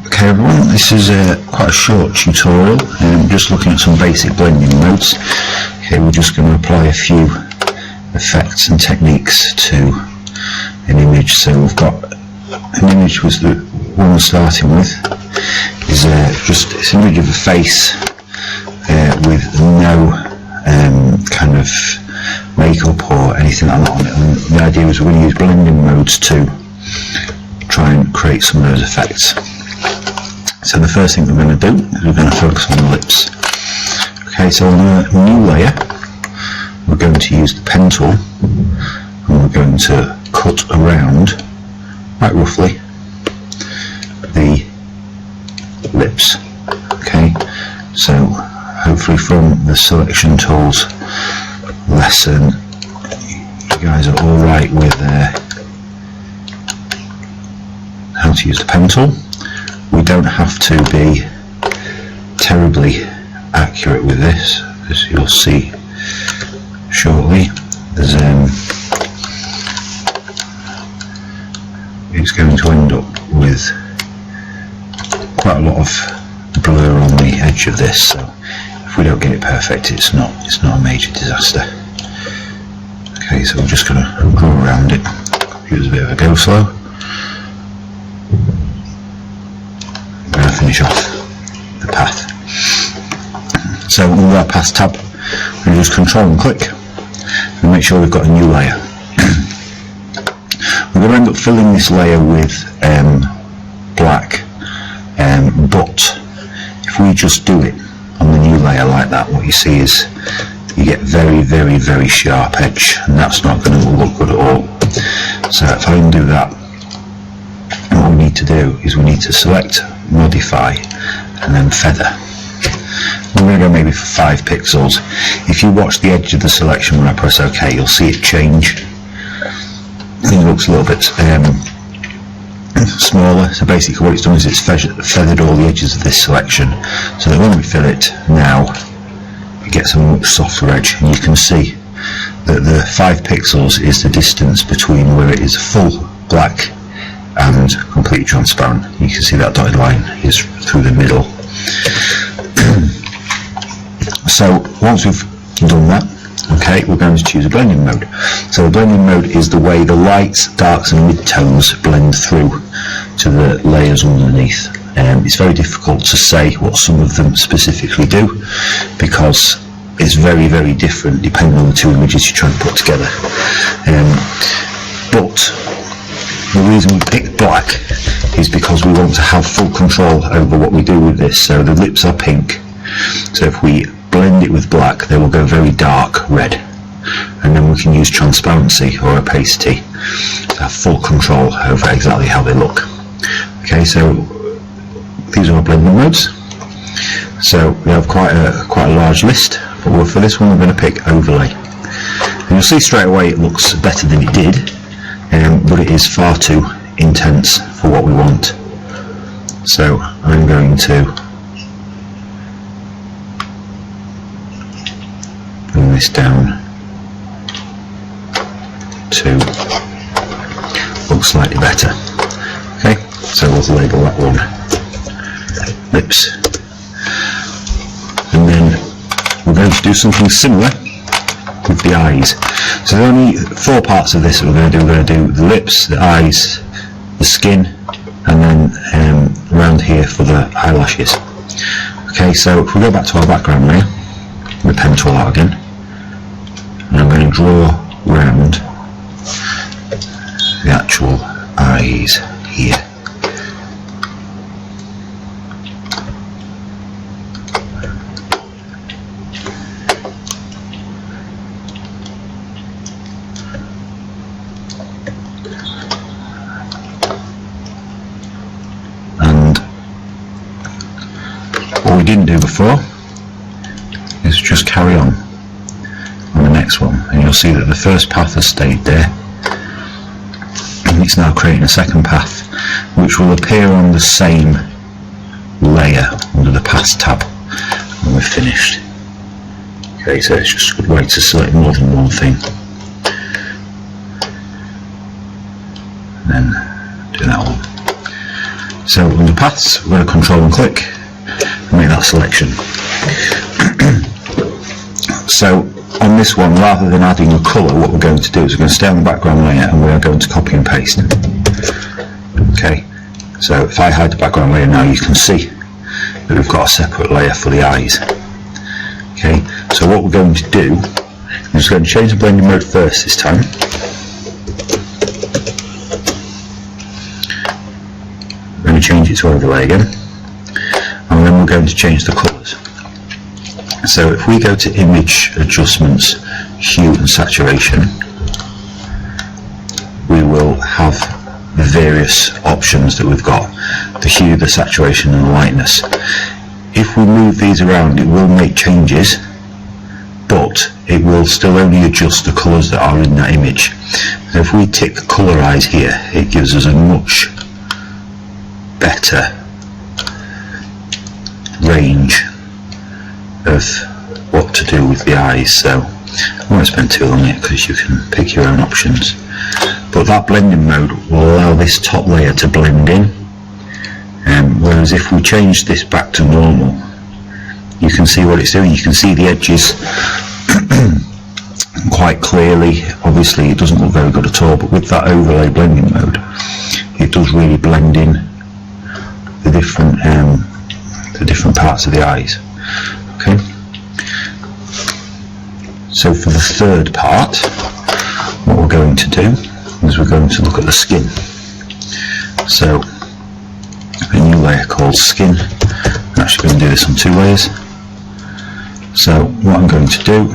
Okay everyone, this is quite a short tutorial, just looking at some basic blending modes. Okay, we're just going to apply a few effects and techniques to an image. So we've got an image, was the one we're starting with, is just it's an image of a face with no kind of makeup or anything like that on it. And the idea is we're going to use blending modes to try and create some of those effects. So the first thing we're going to do is we're going to focus on the lips. Okay, so on a new layer we're going to use the pen tool and we're going to cut around, quite roughly, the lips. Okay, so hopefully from the selection tools lesson you guys are alright with how to use the pen tool. We don't have to be terribly accurate with this, as you'll see shortly. There's it's going to end up with quite a lot of blur on the edge of this, so if we don't get it perfect, it's not a major disaster. Okay, so we're just going to go around it. Use a bit of a go slow. I'm going to finish off the path. So with our path tab, we're going to use Control and click and make sure we've got a new layer. We're going to end up filling this layer with black, but if we just do it on the new layer like that, what you see is you get very sharp edge, and that's not going to look good at all. So if I undo that, what we need to do is we need to select modify and then feather. I'm going to go maybe for 5 pixels. If you watch the edge of the selection when I press OK, you'll see it change. I think it looks a little bit smaller. So basically what it's done is it's feathered all the edges of this selection, so that when we fill it now it gets a much softer edge, and you can see that the 5 pixels is the distance between where it is full black and completely transparent. You can see that dotted line is through the middle. So once we've done that, okay, we're going to choose a blending mode. So the blending mode is the way the lights, darks and midtones blend through to the layers underneath. It's very difficult to say what some of them specifically do, because it's very different depending on the two images you're trying to put together. But the reason we picked black is because we want to have full control over what we do with this. So the lips are pink, so if we blend it with black they will go very dark red, and then we can use transparency or opacity to have full control over exactly how they look. Okay, so these are our blending modes. So we have quite a large list, but for this one we're going to pick overlay, and you'll see straight away it looks better than it did, but it is far too intense for what we want. So I'm going to bring this down to look slightly better. Okay, so we'll label that one lips, and then we're going to do something similar with the eyes. So there are only 4 parts of this that we're going to do. We're going to do the lips, the eyes, the skin, and then around here for the eyelashes. Okay, so if we go back to our background layer, the pen tool out again, and I'm going to draw round the actual eyes here. And what we didn't do before is just carry on the next one, and you'll see that the first path has stayed there, and it's now creating a second path which will appear on the same layer under the path tab when we're finished. Okay, so it's just a good way to select more than one thing, and then do that one. So under paths, we're going to control and click and make that selection. So on this one, rather than adding a colour, what we're going to do is we're going to stay on the background layer and we are going to copy and paste. Okay, so if I hide the background layer now, you can see that we've got a separate layer for the eyes. Okay, so what we're going to do is just going to change the blending mode first this time. We're going to change it to overlay again, and then we're going to change the colours. So if we go to image adjustments, hue and saturation, we will have the various options that we've got: the hue, the saturation and the lightness. If we move these around, it will make changes, but it will still only adjust the colours that are in that image. So if we tick colorize here, it gives us a much better range of what to do with the eyes. So I won't spend too long yet because you can pick your own options. But that blending mode will allow this top layer to blend in, whereas if we change this back to normal, you can see what it's doing. You can see the edges quite clearly. Obviously it doesn't look very good at all, but with that overlay blending mode, it does really blend in the different parts of the eyes. Okay, so for the third part, what we're going to do is we're going to look at the skin. So a new layer called skin. I'm actually going to do this on 2 layers. So what I'm going to do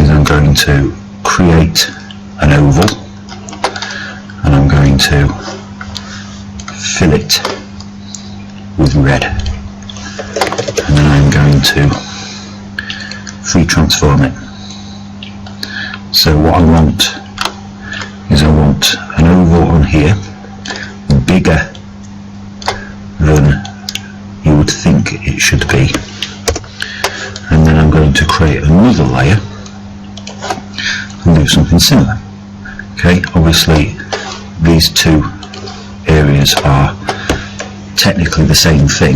is I'm going to create an oval and I'm going to fill it with red, and then I'm going to free transform it. So what I want is I want an oval on here, bigger than you would think it should be, and then I'm going to create another layer and do something similar. Okay, obviously these two areas are technically the same thing,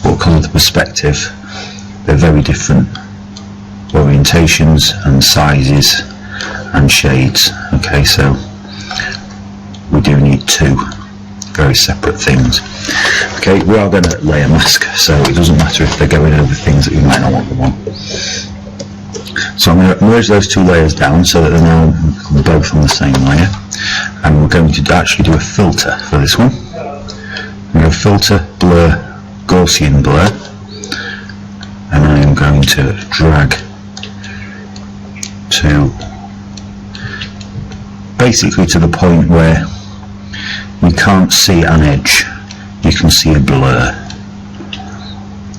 but because of the perspective, they're very different orientations and sizes and shades. Okay, so we do need 2 very separate things. Okay, we are going to layer mask, so it doesn't matter if they're going over things that you might not want them on. So I'm going to merge those 2 layers down so that they're now both on the same layer, and we're going to actually do a filter for this one. I'm going to filter, blur, Gaussian blur, and I am going to drag to basically to the point where we can't see an edge, you can see a blur.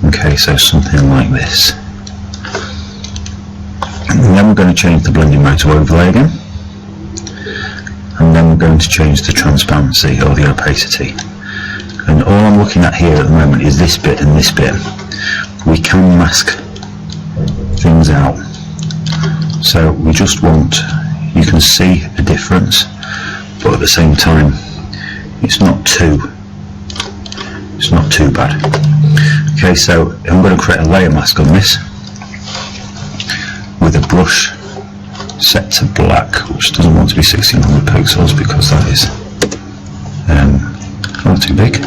Okay, so something like this. And then we're going to change the blending mode to overlay again, and then we're going to change the transparency or the opacity. And all I'm looking at here at the moment is this bit and this bit. We can mask things out, so we just want, you can see a difference, but at the same time it's not too bad. Okay, so I'm going to create a layer mask on this with a brush set to black, which doesn't want to be 1600 pixels because that is not too big.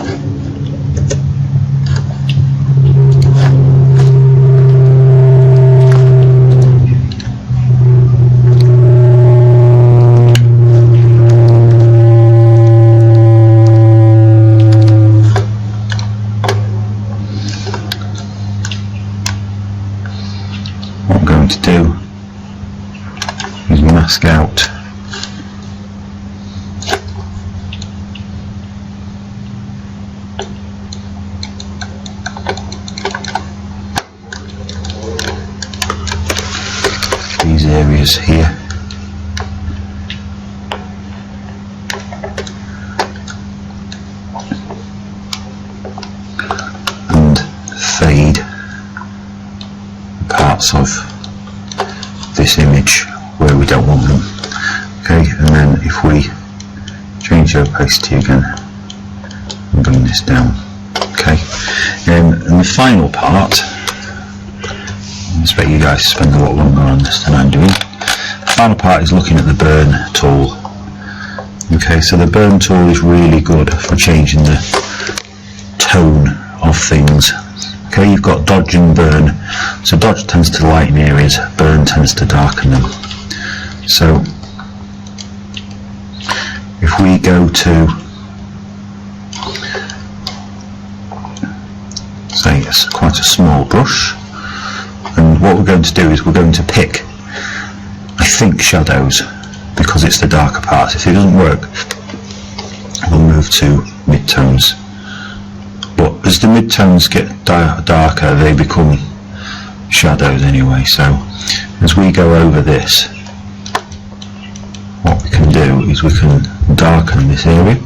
What I'm going to do is mask out these areas here, and fade parts of this image where we don't want them. Okay, and then if we change the opacity again bring this down. Okay, and the final part, I expect you guys to spend a lot longer on this than I'm doing. The final part is looking at the burn tool. Okay, so the burn tool is really good for changing the tone of things. Okay, you've got dodge and burn. So dodge tends to lighten areas, burn tends to darken them. So if we go to, say it's quite a small brush, and what we're going to do is we're going to pick, I think, shadows, because it's the darker parts. If it doesn't work, we'll move to midtones. But as the midtones get darker, they become shadows anyway. So as we go over this, what we can do is we can darken this area,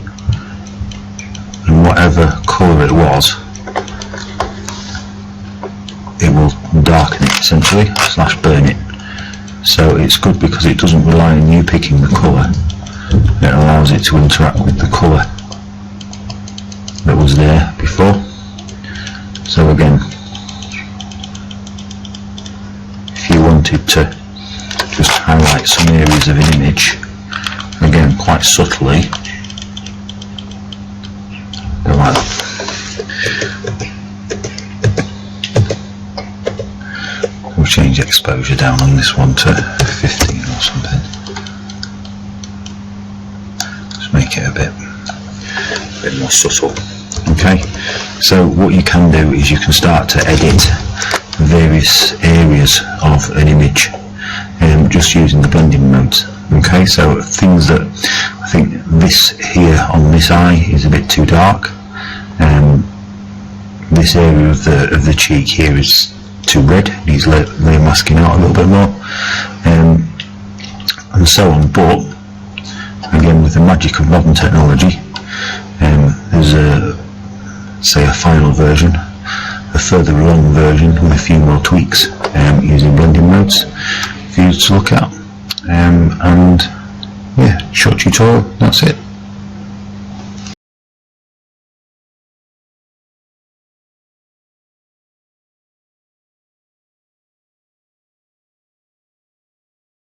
and whatever colour it was, it will darken it essentially, / burn it. So it's good because it doesn't rely on you picking the colour. It allows it to interact with the colour that was there before. So again, if you wanted to just highlight some areas of an image, again quite subtly, go like that. We'll change exposure down on this one to 15 or something. Just make it a bit more subtle. Okay, so what you can do is you can start to edit various areas of an image just using the blending modes. Okay, so things that I think this here on this eye is a bit too dark, this area of the cheek here is too red, needs layer masking out a little bit more, and so on. But again, with the magic of modern technology, there's a final version, a further along version with a few more tweaks using blending modes for you to look at, and yeah, short tutorial, that's it.